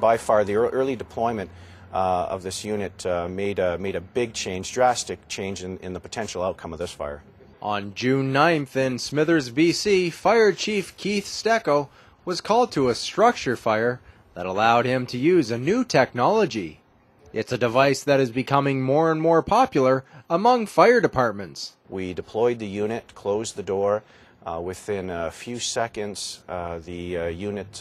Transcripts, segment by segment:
By far, the early deployment of this unit made a big change, drastic change in the potential outcome of this fire. On June 9th in Smithers, BC, Fire Chief Keith Stecco was called to a structure fire that allowed him to use a new technology. It's a device that is becoming more and more popular among fire departments. We deployed the unit, closed the door. Within a few seconds, the unit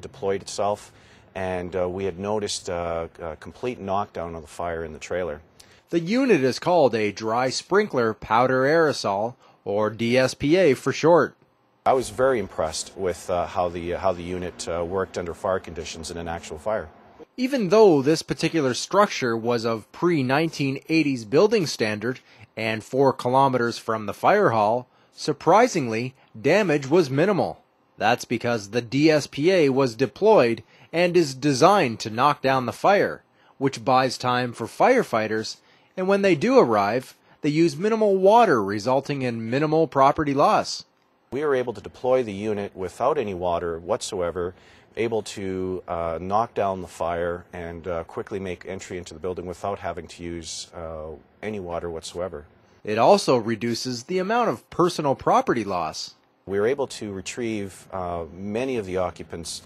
deployed itself, and we had noticed a complete knockdown of the fire in the trailer. The unit is called a dry sprinkler powder aerosol, or DSPA for short. I was very impressed with how the unit worked under fire conditions in an actual fire. Even though this particular structure was of pre-1980s building standard and 4 kilometers from the fire hall, surprisingly, damage was minimal. That's because the DSPA was deployed and is designed to knock down the fire, which buys time for firefighters, and when they do arrive, they use minimal water, resulting in minimal property loss. We were able to deploy the unit without any water whatsoever, able to knock down the fire and quickly make entry into the building without having to use any water whatsoever. It also reduces the amount of personal property loss. We were able to retrieve many of the occupants'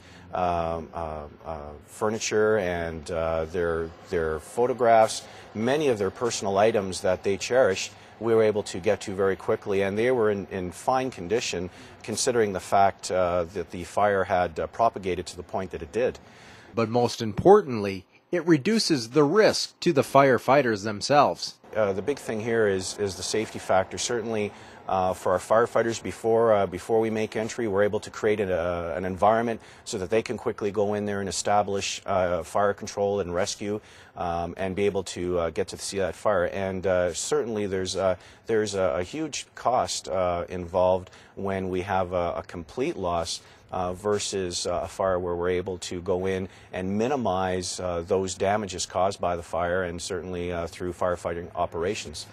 furniture and their photographs, many of their personal items that they cherished. We were able to get to very quickly, and they were in fine condition considering the fact that the fire had propagated to the point that it did. But most importantly, it reduces the risk to the firefighters themselves. The big thing here is the safety factor. Certainly for our firefighters, before we make entry, we're able to create an environment so that they can quickly go in there and establish fire control and rescue and be able to get to see that fire. And certainly there's a huge cost involved when we have a complete loss versus a fire where we're able to go in and minimize those damages caused by the fire, and certainly through firefighting operations.